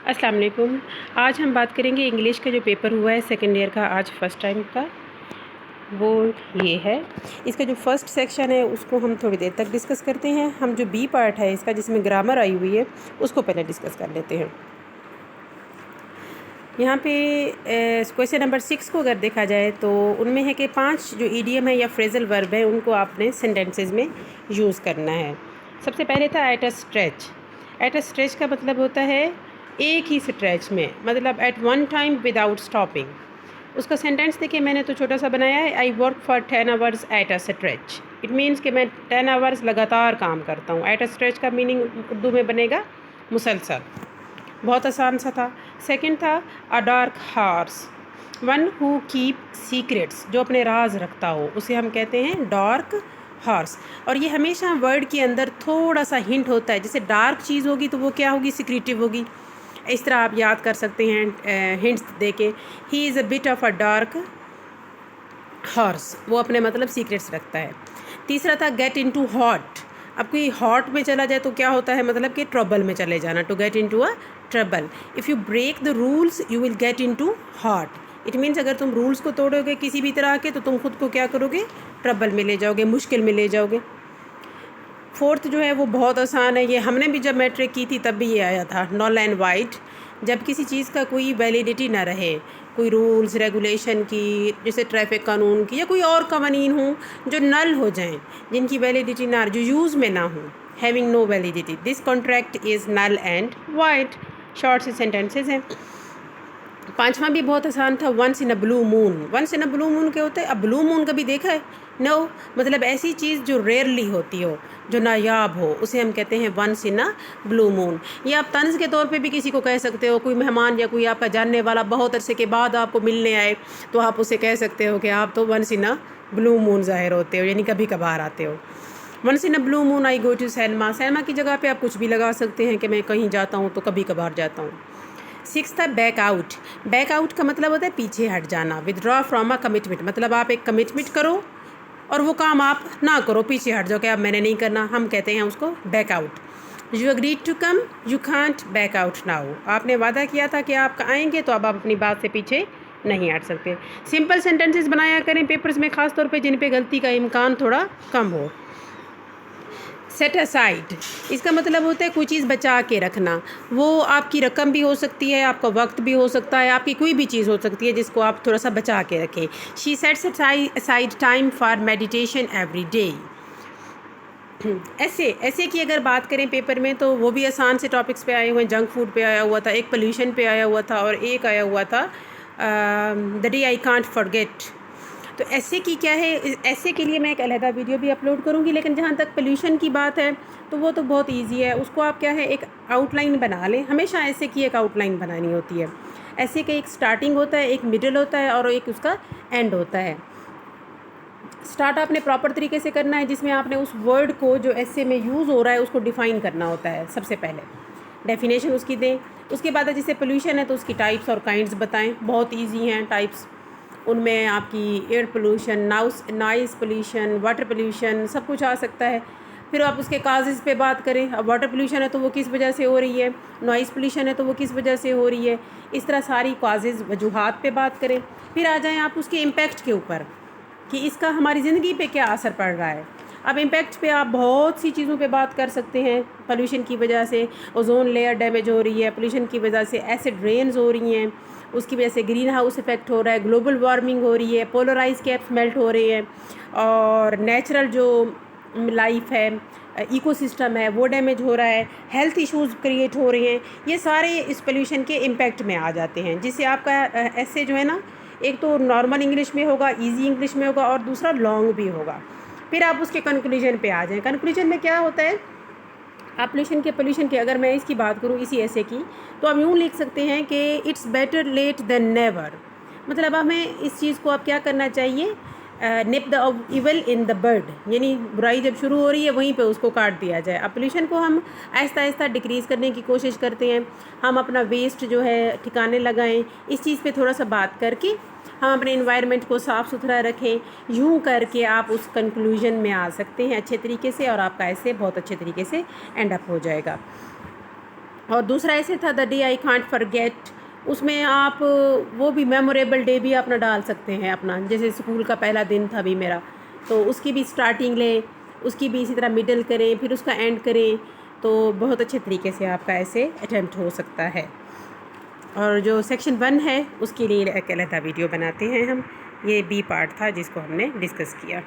अस्सलाम वालेकुम। आज हम बात करेंगे इंग्लिश का जो पेपर हुआ है सेकेंड ईयर का, आज फर्स्ट टाइम का, वो ये है। इसका जो फर्स्ट सेक्शन है उसको हम थोड़ी देर तक डिस्कस करते हैं। हम जो बी पार्ट है इसका, जिसमें ग्रामर आई हुई है, उसको पहले डिस्कस कर लेते हैं। यहाँ पे क्वेश्चन नंबर 6 को अगर देखा जाए तो उनमें है कि 5 जो ईडियम है या फ्रेजल वर्ब है उनको आपने सेंटेंसेस में यूज़ करना है। सबसे पहले था at a stretch. At a stretch का मतलब होता है एक ही स्ट्रेच में, मतलब at one time without stopping. उसका सेंटेंस देखिए, मैंने तो छोटा सा बनाया है, I work for 10 hours at a stretch. It means कि मैं 10 आवर्स लगातार काम करता हूँ। एट अ स्ट्रेच का मीनिंग उर्दू में बनेगा मुसलसल। बहुत आसान सा था। सेकंड था a dark horse, one who keep secrets, जो अपने राज रखता हो उसे हम कहते हैं डार्क हॉर्स। और ये हमेशा वर्ड के अंदर थोड़ा सा हिंट होता है, जैसे डार्क चीज़ होगी तो वो क्या होगी, सीक्रेटिव होगी। इस तरह आप याद कर सकते हैं हिंट्स दे के। He is a bit of a dark horse, वो अपने मतलब सीक्रेट्स रखता है। तीसरा था गेट इनटू हॉट। अब कोई हॉट में चला जाए तो क्या होता है, मतलब कि ट्रबल में चले जाना, to get into a trouble. If you break the rules you will get into hot. It means अगर तुम रूल्स को तोड़ोगे किसी भी तरह के तो तुम खुद को क्या करोगे, ट्रबल में ले जाओगे, मुश्किल में ले जाओगे। फोर्थ जो है वो बहुत आसान है, ये हमने भी जब मैट्रिक की थी तब भी ये आया था, नल एंड वाइट। जब किसी चीज़ का कोई वैलिडिटी ना रहे, कोई रूल्स रेगुलेशन की, जैसे ट्रैफिक कानून की या कोई और कवानीन हो जो नल हो जाएं, जिनकी वैलिडिटी ना, जो यूज़ में ना हो, having no validity, this contract is null and void. Short से सेंटेंसेज हैं। पांचवा भी बहुत आसान था, once in a blue moon. Once in a blue moon क्या होता है, अब ब्लू मून कभी देखा है? नो, मतलब ऐसी चीज़ जो रेयरली होती हो, जो नायाब हो, उसे हम कहते हैं once in a blue moon. ये आप तंज के तौर पे भी किसी को कह सकते हो, कोई मेहमान या कोई आपका जानने वाला बहुत अरसे के बाद आपको मिलने आए तो आप उसे कह सकते हो कि आप तो once in a blue moon ज़ाहिर होते हो, यानी कभी कभार आते हो। Once in a blue moon I go to cinema. Cinema की जगह पे आप कुछ भी लगा सकते हैं कि मैं कहीं जाता हूँ तो कभी कभार जाता हूँ। सिक्स था बैक आउट। बैक आउट का मतलब होता है पीछे हट जाना। विदड्रॉ फ्रॉम अ कमिटमेंट, मतलब आप एक कमिटमेंट करो और वो काम आप ना करो, पीछे हट जाओ कि अब मैंने नहीं करना, हम कहते हैं उसको back out. You agreed to come, you can't back out now. आपने वादा किया था कि आप आएंगे तो अब आप अपनी बात से पीछे नहीं हट सकते। सिंपल सेंटेंसेस बनाया करें पेपर्स में, ख़ास तौर पे जिन पे गलती का इम्कान थोड़ा कम हो। सेट असाइड, इसका मतलब होता है कोई चीज़ बचा के रखना। वो आपकी रकम भी हो सकती है, आपका वक्त भी हो सकता है, आपकी कोई भी चीज़ हो सकती है जिसको आप थोड़ा सा बचा के रखें। She sets aside time for meditation every day. ऐसे की अगर बात करें पेपर में तो वो भी आसान से टॉपिक्स पे आए हुए हैं। जंक फूड पे आया हुआ था, एक पोल्यूशन पे आया हुआ था, और एक आया हुआ था the day I can't forget. तो ऐसे की क्या है, ऐसे के लिए मैं एक अलहदा वीडियो भी अपलोड करूँगी। लेकिन जहाँ तक पोल्यूशन की बात है तो वो तो बहुत इजी है, उसको आप क्या है, एक आउटलाइन बना लें। हमेशा ऐसे की एक आउटलाइन बनानी होती है। ऐसे का एक स्टार्टिंग होता है, एक मिडल होता है और एक उसका एंड होता है। स्टार्ट आपने प्रॉपर तरीके से करना है, जिसमें आपने उस वर्ड को जो ऐसे में यूज़ हो रहा है उसको डिफ़ाइन करना होता है। सबसे पहले डेफिनेशन उसकी दें। उसके बाद जैसे पोल्यूशन है तो उसकी टाइप्स और काइंड्स बताएं, बहुत इजी हैं टाइप्स। उनमें आपकी air pollution, noise pollution, water pollution, सब कुछ आ सकता है। फिर आप उसके काजेज़ पे बात करें। अब वाटर पोल्यूशन है तो वो किस वजह से हो रही है, नॉइज़ पोल्यूशन है तो वो किस वजह से हो रही है। इस तरह सारी काजेज़, वजूहात पे बात करें। फिर आ जाएं आप उसके इम्पैक्ट के ऊपर कि इसका हमारी ज़िंदगी पे क्या असर पड़ रहा है। अब इम्पैक्ट पे आप बहुत सी चीज़ों पे बात कर सकते हैं। पोल्यूशन की वजह से ओजोन लेयर डैमेज हो रही है, पोल्यूशन की वजह से एसिड रेन्स हो रही हैं, उसकी वजह से ग्रीन हाउस इफेक्ट हो रहा है, ग्लोबल वार्मिंग हो रही है, पोलराइज कैप्स मेल्ट हो रहे हैं, और नेचुरल जो लाइफ है, इकोसिस्टम है, वो डैमेज हो रहा है, हेल्थ इश्यूज़ क्रिएट हो रहे हैं। ये सारे इस पोल्यूशन के इम्पैक्ट में आ जाते हैं, जिससे आपका ऐसे जो है ना, एक तो नॉर्मल इंग्लिश में होगा, इजी इंग्लिश में होगा, और दूसरा लॉन्ग भी होगा। फिर आप उसके कंक्लूजन पे आ जाएं। कंक्लूजन में क्या होता है, आप पोल्यूशन के अगर मैं इसकी बात करूँ इसी ऐसे की, तो आप यूँ लिख सकते हैं कि it's better late than never. मतलब हमें इस चीज़ को अब क्या करना चाहिए, nip the evil in the bud, यानी बुराई जब शुरू हो रही है वहीं पे उसको काट दिया जाए। अब पोल्यूशन को हम आहिस्ता आहिस्ता डिक्रीज़ करने की कोशिश करते हैं। हम अपना वेस्ट जो है ठिकाने लगाएं। इस चीज़ पे थोड़ा सा बात करके हम अपने इन्वायरमेंट को साफ़ सुथरा रखें। यूँ करके आप उस कंक्लूजन में आ सकते हैं अच्छे तरीके से, और आपका ऐसे बहुत अच्छे तरीके से एंड अप हो जाएगा। और दूसरा ऐसे था the day I can't forget, उसमें आप वो भी मेमोरेबल डे भी अपना डाल सकते हैं अपना, जैसे स्कूल का पहला दिन था भी मेरा, तो उसकी भी स्टार्टिंग लें, उसकी भी इसी तरह मिडल करें, फिर उसका एंड करें, तो बहुत अच्छे तरीके से आपका ऐसे अटैम्प्ट हो सकता है। और जो सेक्शन 1 है उसके लिए एक अलग वीडियो बनाते हैं हम, ये बी पार्ट था जिसको हमने डिस्कस किया।